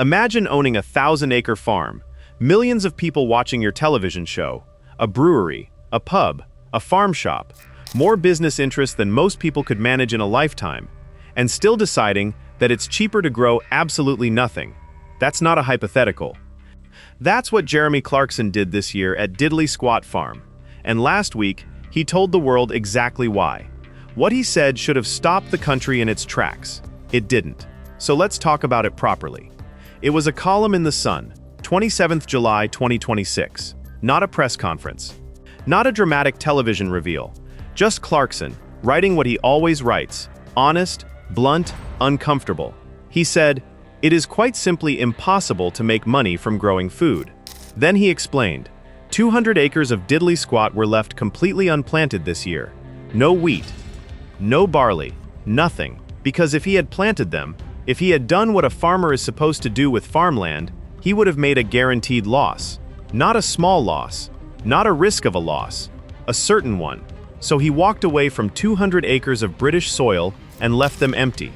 Imagine owning a 1,000-acre farm, millions of people watching your television show, a brewery, a pub, a farm shop, more business interests than most people could manage in a lifetime, and still deciding that it's cheaper to grow absolutely nothing. That's not a hypothetical. That's what Jeremy Clarkson did this year at Diddley Squat farm. And last week, he told the world exactly why. What he said should have stopped the country in its tracks. It didn't. So let's talk about it properly. It was a column in The Sun, 27th July 2026. Not a press conference. Not a dramatic television reveal. Just Clarkson, writing what he always writes. Honest, blunt, uncomfortable. He said, "It is quite simply impossible to make money from growing food." Then he explained, 200 acres of Diddley Squat were left completely unplanted this year. No wheat, no barley, nothing. Because if he had planted them, if he had done what a farmer is supposed to do with farmland, he would have made a guaranteed loss. Not a small loss, not a risk of a loss, a certain one. So he walked away from 200 acres of British soil and left them empty.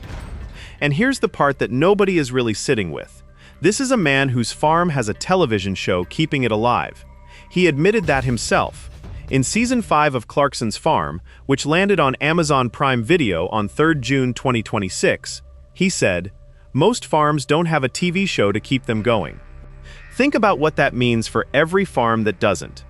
And here's the part that nobody is really sitting with. This is a man whose farm has a television show keeping it alive. He admitted that himself. In Season 5 of Clarkson's Farm, which landed on Amazon Prime Video on 3rd June 2026, he said, "Most farms don't have a TV show to keep them going." Think about what that means for every farm that doesn't.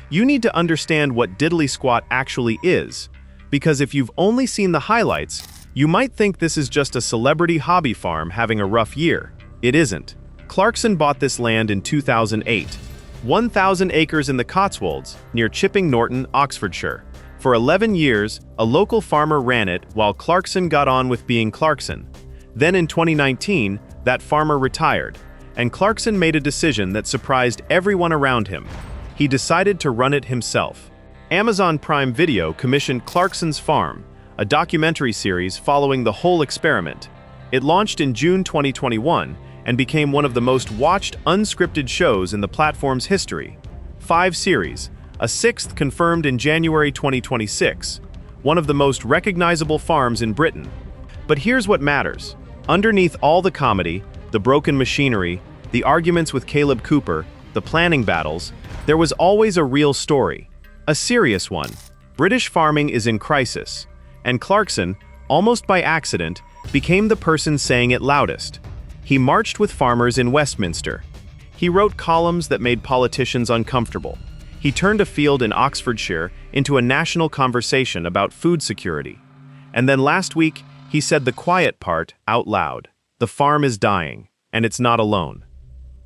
You need to understand what Diddley Squat actually is, because if you've only seen the highlights, you might think this is just a celebrity hobby farm having a rough year. It isn't. Clarkson bought this land in 2008. 1,000 acres in the Cotswolds, near Chipping Norton, Oxfordshire. For 11 years, a local farmer ran it while Clarkson got on with being Clarkson. Then in 2019, that farmer retired, and Clarkson made a decision that surprised everyone around him. He decided to run it himself. Amazon Prime Video commissioned Clarkson's Farm, a documentary series following the whole experiment. It launched in June 2021, and became one of the most watched unscripted shows in the platform's history. 5 series, a 6th confirmed in January 2026, one of the most recognizable farms in Britain. But here's what matters. Underneath all the comedy, the broken machinery, the arguments with Kaleb Cooper, the planning battles, there was always a real story. A serious one. British farming is in crisis. And Clarkson, almost by accident, became the person saying it loudest. He marched with farmers in Westminster. He wrote columns that made politicians uncomfortable. He turned a field in Oxfordshire into a national conversation about food security. And then last week, he said the quiet part out loud. The farm is dying, and it's not alone.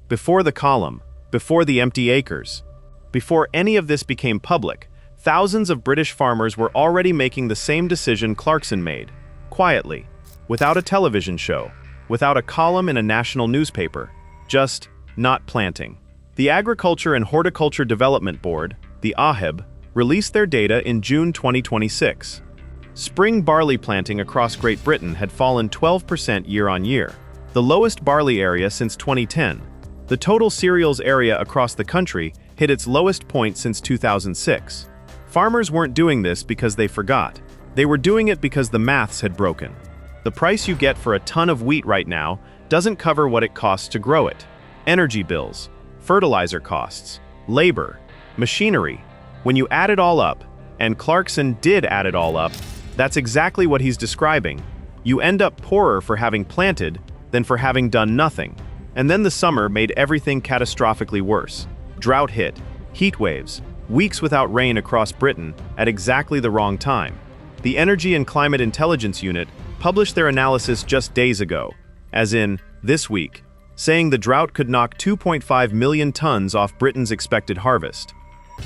Before the column, before the empty acres, before any of this became public, thousands of British farmers were already making the same decision Clarkson made, quietly, without a television show, without a column in a national newspaper, just not planting. The Agriculture and Horticulture Development Board, the AHDB, released their data in June 2026. Spring barley planting across Great Britain had fallen 12% year-on-year, the lowest barley area since 2010. The total cereals area across the country hit its lowest point since 2006. Farmers weren't doing this because they forgot. They were doing it because the maths had broken. The price you get for a ton of wheat right now doesn't cover what it costs to grow it. Energy bills, fertilizer costs, labor, machinery. When you add it all up, and Clarkson did add it all up, that's exactly what he's describing. You end up poorer for having planted than for having done nothing. And then the summer made everything catastrophically worse. Drought hit, heat waves, weeks without rain across Britain at exactly the wrong time. The Energy and Climate Intelligence Unit published their analysis just days ago, as in, this week, saying the drought could knock 2.5 million tons off Britain's expected harvest.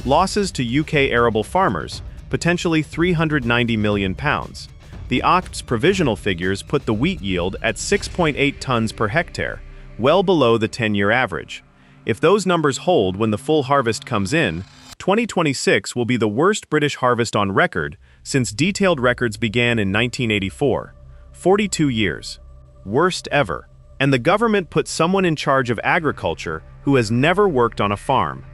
Losses to UK arable farmers, potentially £390 million. The AHDB's provisional figures put the wheat yield at 6.8 tons per hectare, well below the 10-year average. If those numbers hold when the full harvest comes in, 2026 will be the worst British harvest on record since detailed records began in 1984. 42 years. Worst ever. And the government put someone in charge of agriculture who has never worked on a farm.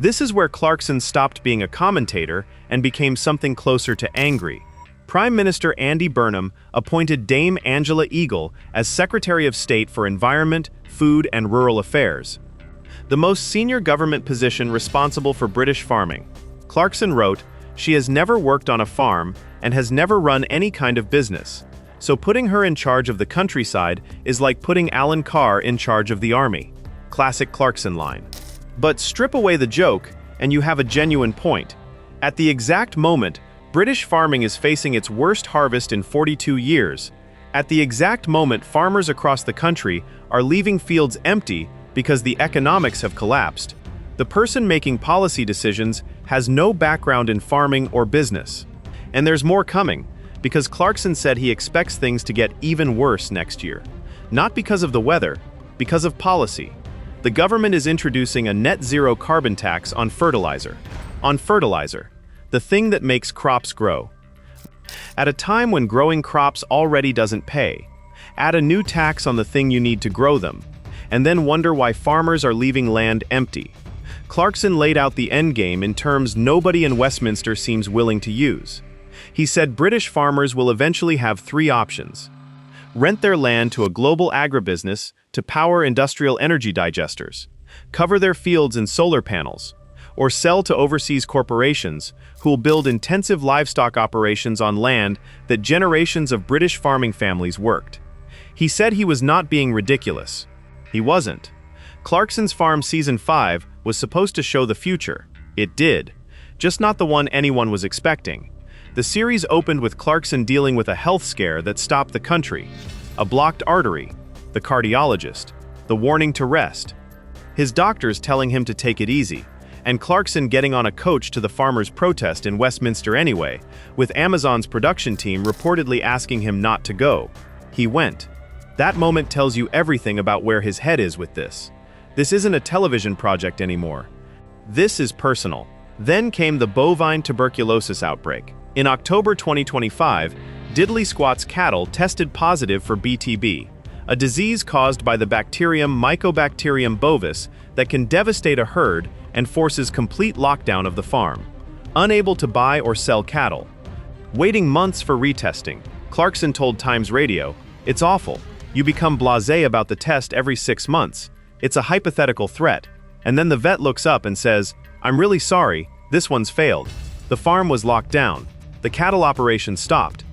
This is where Clarkson stopped being a commentator and became something closer to angry. Prime Minister Andy Burnham appointed Dame Angela Eagle as Secretary of State for Environment, Food and Rural Affairs, the most senior government position responsible for British farming. Clarkson wrote, "She has never worked on a farm and has never run any kind of business, so putting her in charge of the countryside is like putting Alan Carr in charge of the army." Classic Clarkson line. But strip away the joke, and you have a genuine point. At the exact moment, British farming is facing its worst harvest in 42 years. At the exact moment, farmers across the country are leaving fields empty because the economics have collapsed. The person making policy decisions has no background in farming or business. And there's more coming, because Clarkson said he expects things to get even worse next year. Not because of the weather, because of policy. The government is introducing a net zero carbon tax on fertiliser. On fertiliser, the thing that makes crops grow. At a time when growing crops already doesn't pay, add a new tax on the thing you need to grow them, and then wonder why farmers are leaving land empty. Clarkson laid out the endgame in terms nobody in Westminster seems willing to use. He said British farmers will eventually have three options: rent their land to a global agribusiness to power industrial energy digesters, cover their fields in solar panels, or sell to overseas corporations who will build intensive livestock operations on land that generations of British farming families worked. He said he was not being ridiculous. He wasn't. Clarkson's Farm Season 5 was supposed to show the future. It did. Just not the one anyone was expecting. The series opened with Clarkson dealing with a health scare that stopped the country. A blocked artery, the cardiologist, the warning to rest, his doctors telling him to take it easy, and Clarkson getting on a coach to the farmers' protest in Westminster anyway, with Amazon's production team reportedly asking him not to go. He went. That moment tells you everything about where his head is with this. This isn't a television project anymore. This is personal. Then came the bovine tuberculosis outbreak. In October 2025, Diddley Squat's cattle tested positive for BTB, a disease caused by the bacterium Mycobacterium bovis that can devastate a herd and forces complete lockdown of the farm. Unable to buy or sell cattle. Waiting months for retesting, Clarkson told Times Radio, "It's awful. You become blasé about the test every 6 months. It's a hypothetical threat." And then the vet looks up and says, "I'm really sorry, this one's failed." The farm was locked down. The cattle operation stopped.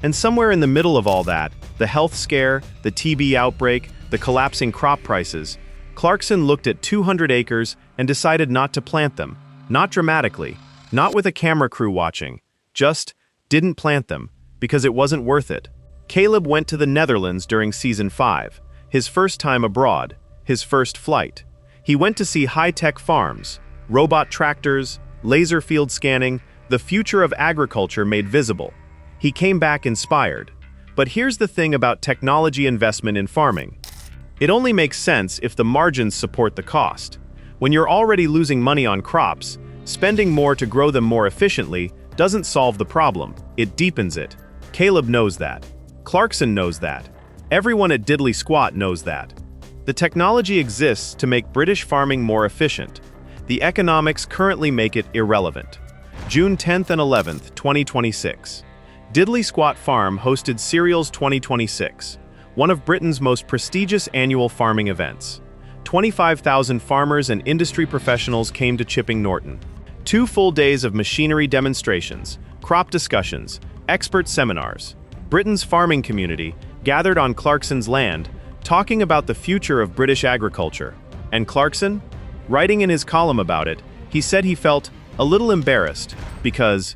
And somewhere in the middle of all that, the health scare, the TB outbreak, the collapsing crop prices, Clarkson looked at 200 acres and decided not to plant them. Not dramatically, not with a camera crew watching, just didn't plant them because it wasn't worth it. Kaleb went to the Netherlands during Season 5, his first time abroad, his first flight. He went to see high-tech farms, robot tractors, laser field scanning, the future of agriculture made visible. He came back inspired. But here's the thing about technology investment in farming. It only makes sense if the margins support the cost. When you're already losing money on crops, spending more to grow them more efficiently doesn't solve the problem, it deepens it. Kaleb knows that. Clarkson knows that. Everyone at Diddley Squat knows that. The technology exists to make British farming more efficient. The economics currently make it irrelevant. June 10th and 11th, 2026. Diddley Squat Farm hosted Cereals 2026, one of Britain's most prestigious annual farming events. 25,000 farmers and industry professionals came to Chipping Norton. 2 full days of machinery demonstrations, crop discussions, expert seminars. Britain's farming community gathered on Clarkson's land, talking about the future of British agriculture. And Clarkson, writing in his column about it, he said he felt a little embarrassed because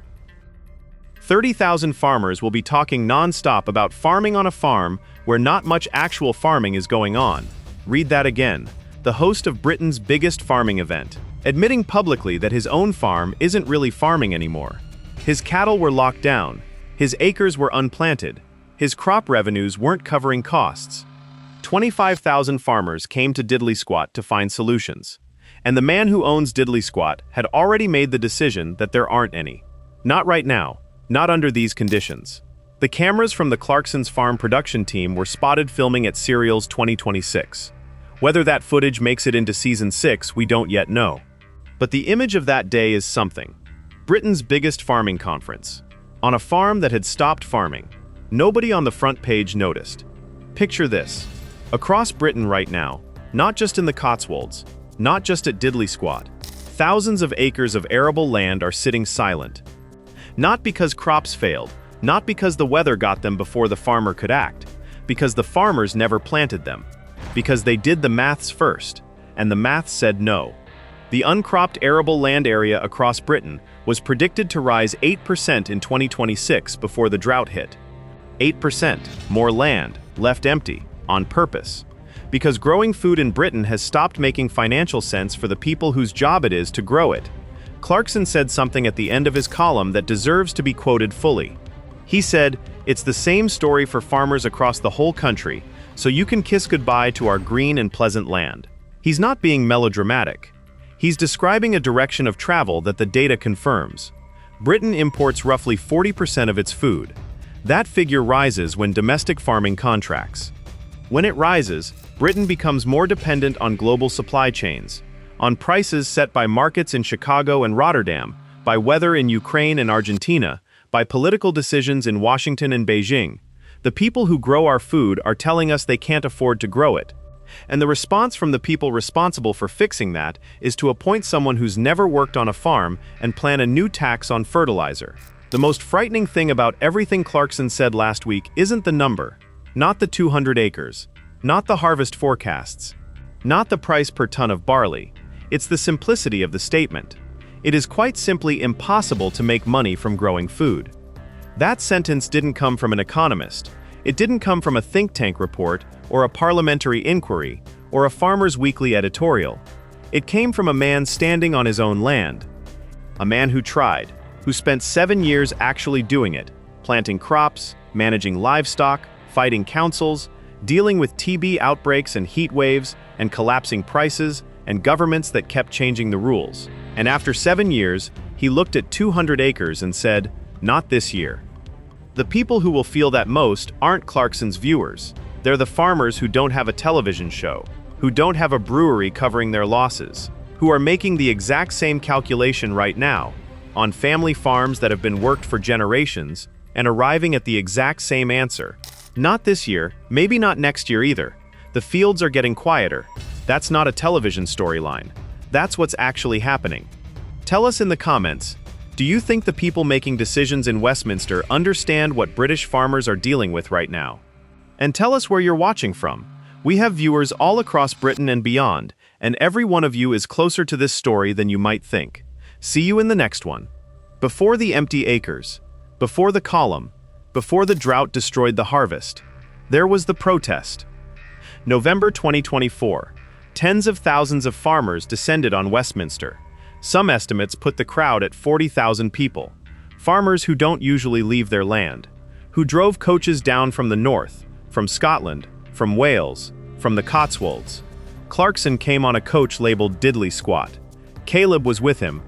30,000 farmers will be talking non-stop about farming on a farm where not much actual farming is going on. Read that again. The host of Britain's biggest farming event, admitting publicly that his own farm isn't really farming anymore. His cattle were locked down. His acres were unplanted. His crop revenues weren't covering costs. 25,000 farmers came to Diddley Squat to find solutions. And the man who owns Diddley Squat had already made the decision that there aren't any. Not right now. Not under these conditions. The cameras from the Clarkson's farm production team were spotted filming at Cereals 2026. Whether that footage makes it into Season 6, we don't yet know. But the image of that day is something. Britain's biggest farming conference. on a farm that had stopped farming. Nobody on the front page noticed. Picture this. Across Britain right now, not just in the Cotswolds, not just at Diddley Squat, thousands of acres of arable land are sitting silent. Not because crops failed, not because the weather got them before the farmer could act, because the farmers never planted them, because they did the maths first, and the maths said no. The uncropped arable land area across Britain was predicted to rise 8% in 2026 before the drought hit. 8% more land left empty, on purpose. Because growing food in Britain has stopped making financial sense for the people whose job it is to grow it. Clarkson said something at the end of his column that deserves to be quoted fully. He said, "It's the same story for farmers across the whole country, so you can kiss goodbye to our green and pleasant land." He's not being melodramatic. He's describing a direction of travel that the data confirms. Britain imports roughly 40% of its food. That figure rises when domestic farming contracts. When it rises, Britain becomes more dependent on global supply chains, on prices set by markets in Chicago and Rotterdam, by weather in Ukraine and Argentina, by political decisions in Washington and Beijing. The people who grow our food are telling us they can't afford to grow it. And the response from the people responsible for fixing that is to appoint someone who's never worked on a farm and plan a new tax on fertilizer. The most frightening thing about everything Clarkson said last week isn't the number, not the 200 acres, not the harvest forecasts, not the price per ton of barley. It's the simplicity of the statement. It is quite simply impossible to make money from growing food. That sentence didn't come from an economist. It didn't come from a think tank report or a parliamentary inquiry or a Farmer's Weekly editorial. It came from a man standing on his own land. A man who tried, who spent 7 years actually doing it, planting crops, managing livestock, fighting councils, dealing with TB outbreaks and heat waves and collapsing prices and governments that kept changing the rules. And after 7 years, he looked at 200 acres and said, "Not this year." The people who will feel that most aren't Clarkson's viewers. They're the farmers who don't have a television show, who don't have a brewery covering their losses, who are making the exact same calculation right now, on family farms that have been worked for generations, and arriving at the exact same answer. Not this year, maybe not next year either. The fields are getting quieter. That's not a television storyline. That's what's actually happening. Tell us in the comments, do you think the people making decisions in Westminster understand what British farmers are dealing with right now? And tell us where you're watching from. We have viewers all across Britain and beyond, and every one of you is closer to this story than you might think. See you in the next one. Before the empty acres, before the column, before the drought destroyed the harvest, there was the protest. November 2024, tens of thousands of farmers descended on Westminster. Some estimates put the crowd at 40,000 people. Farmers who don't usually leave their land, who drove coaches down from the north, from Scotland, from Wales, from the Cotswolds. Clarkson came on a coach labeled Diddley Squat. Kaleb was with him.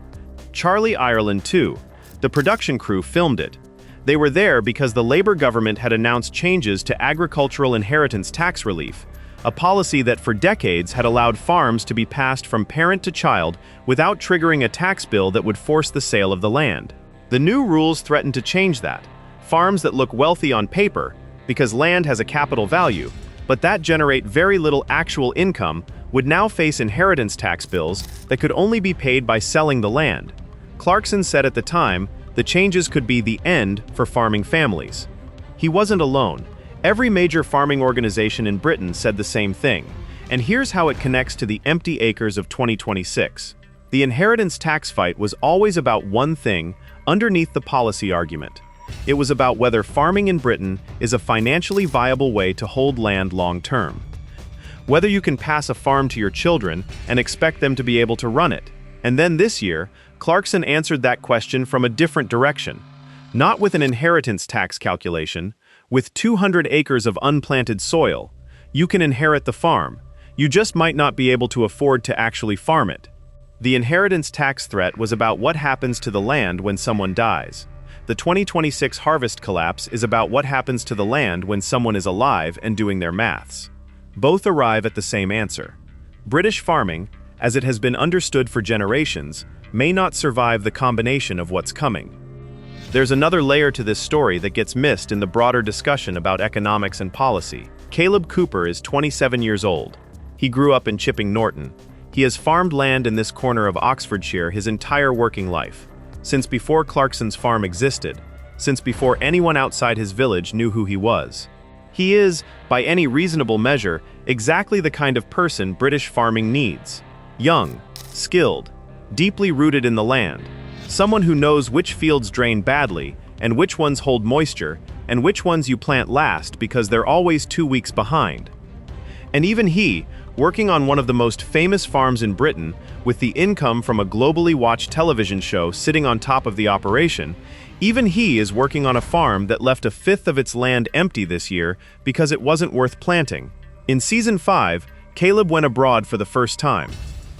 Charlie Ireland too. The production crew filmed it. They were there because the Labour government had announced changes to agricultural inheritance tax relief, a policy that for decades had allowed farms to be passed from parent to child without triggering a tax bill that would force the sale of the land. The new rules threatened to change that. Farms that look wealthy on paper, because land has a capital value, but that generate very little actual income, would now face inheritance tax bills that could only be paid by selling the land. Clarkson said at the time, the changes could be the end for farming families. He wasn't alone. Every major farming organization in Britain said the same thing. And here's how it connects to the empty acres of 2026. The inheritance tax fight was always about one thing underneath the policy argument. It was about whether farming in Britain is a financially viable way to hold land long-term. Whether you can pass a farm to your children and expect them to be able to run it. And then this year, Clarkson answered that question from a different direction. Not with an inheritance tax calculation. With 200 acres of unplanted soil, you can inherit the farm. You just might not be able to afford to actually farm it. The inheritance tax threat was about what happens to the land when someone dies. The 2026 harvest collapse is about what happens to the land when someone is alive and doing their maths. Both arrive at the same answer. British farming, as it has been understood for generations, may not survive the combination of what's coming. There's another layer to this story that gets missed in the broader discussion about economics and policy. Kaleb Cooper is 27 years old. He grew up in Chipping Norton. He has farmed land in this corner of Oxfordshire his entire working life, since before Clarkson's farm existed, since before anyone outside his village knew who he was. He is, by any reasonable measure, exactly the kind of person British farming needs. Young, skilled, deeply rooted in the land. Someone who knows which fields drain badly, and which ones hold moisture, and which ones you plant last because they're always 2 weeks behind. And even he, working on one of the most famous farms in Britain, with the income from a globally watched television show sitting on top of the operation, even he is working on a farm that left a fifth of its land empty this year because it wasn't worth planting. In Season 5, Kaleb went abroad for the first time,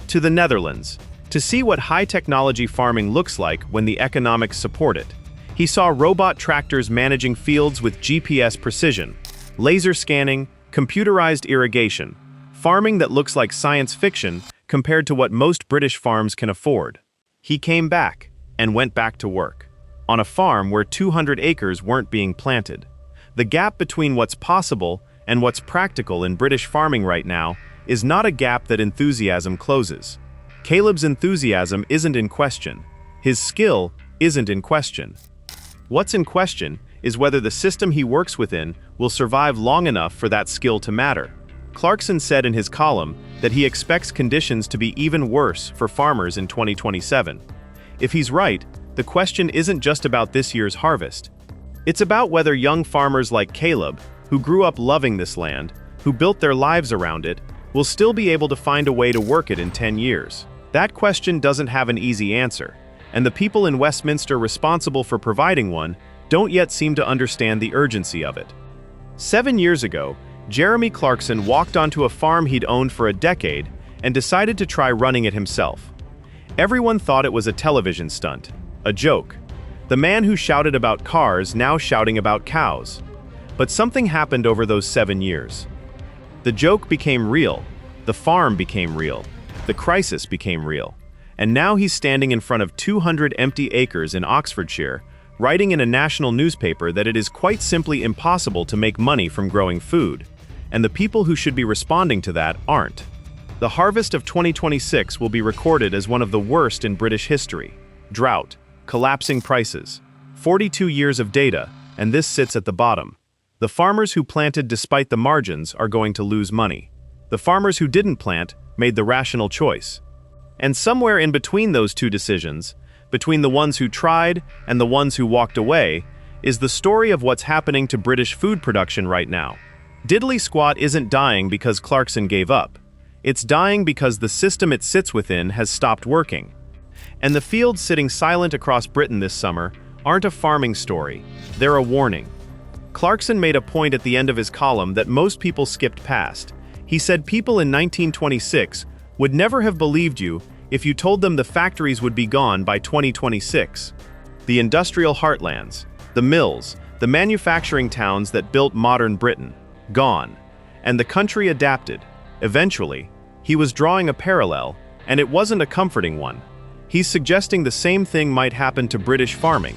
to the Netherlands, to see what high-technology farming looks like when the economics support it. He saw robot tractors managing fields with GPS precision, laser scanning, computerized irrigation, farming that looks like science fiction compared to what most British farms can afford. He came back and went back to work on a farm where 200 acres weren't being planted. The gap between what's possible and what's practical in British farming right now is not a gap that enthusiasm closes. Kaleb's enthusiasm isn't in question. His skill isn't in question. What's in question is whether the system he works within will survive long enough for that skill to matter. Clarkson said in his column that he expects conditions to be even worse for farmers in 2027. If he's right, the question isn't just about this year's harvest. It's about whether young farmers like Kaleb, who grew up loving this land, who built their lives around it, will still be able to find a way to work it in 10 years. That question doesn't have an easy answer, and the people in Westminster responsible for providing one don't yet seem to understand the urgency of it. 7 years ago, Jeremy Clarkson walked onto a farm he'd owned for a decade and decided to try running it himself. Everyone thought it was a television stunt, a joke. The man who shouted about cars now shouting about cows. But something happened over those 7 years. The joke became real, the farm became real, the crisis became real, and now he's standing in front of 200 empty acres in Oxfordshire, writing in a national newspaper that it is quite simply impossible to make money from growing food, and the people who should be responding to that aren't. The harvest of 2026 will be recorded as one of the worst in British history. Drought, collapsing prices, 42 years of data, and this sits at the bottom. The farmers who planted despite the margins are going to lose money. The farmers who didn't plant made the rational choice. And somewhere in between those two decisions, between the ones who tried and the ones who walked away, is the story of what's happening to British food production right now. Diddley Squat isn't dying because Clarkson gave up. It's dying because the system it sits within has stopped working. And the fields sitting silent across Britain this summer aren't a farming story, they're a warning. Clarkson made a point at the end of his column that most people skipped past. He said people in 1926 would never have believed you if you told them the factories would be gone by 2026. The industrial heartlands, the mills, the manufacturing towns that built modern Britain, gone. And the country adapted. Eventually, he was drawing a parallel, and it wasn't a comforting one. He's suggesting the same thing might happen to British farming.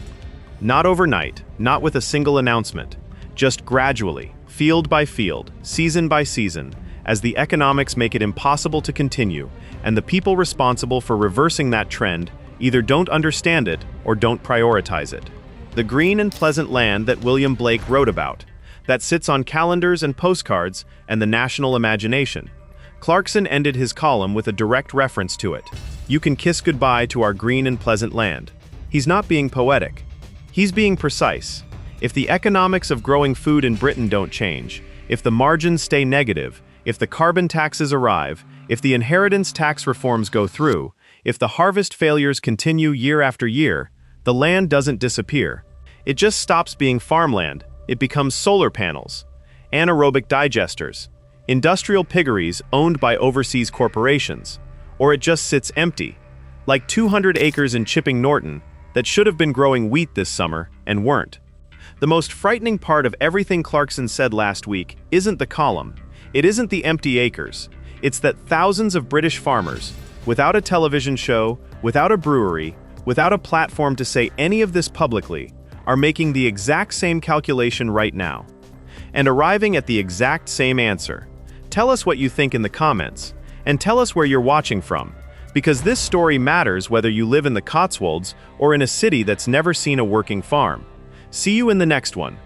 Not overnight, not with a single announcement, just gradually, field by field, season by season, as the economics make it impossible to continue, and the people responsible for reversing that trend either don't understand it or don't prioritize it. The green and pleasant land that William Blake wrote about, that sits on calendars and postcards and the national imagination. Clarkson ended his column with a direct reference to it. You can kiss goodbye to our green and pleasant land. He's not being poetic. He's being precise. If the economics of growing food in Britain don't change, if the margins stay negative, if the carbon taxes arrive, if the inheritance tax reforms go through, if the harvest failures continue year after year, the land doesn't disappear. It just stops being farmland. It becomes solar panels, anaerobic digesters, industrial piggeries owned by overseas corporations, or it just sits empty, like 200 acres in Chipping Norton that should have been growing wheat this summer and weren't. The most frightening part of everything Clarkson said last week isn't the column. It isn't the empty acres. It's that thousands of British farmers, without a television show, without a brewery, without a platform to say any of this publicly, are making the exact same calculation right now and arriving at the exact same answer. Tell us what you think in the comments, and tell us where you're watching from, because this story matters whether you live in the Cotswolds or in a city that's never seen a working farm. See you in the next one.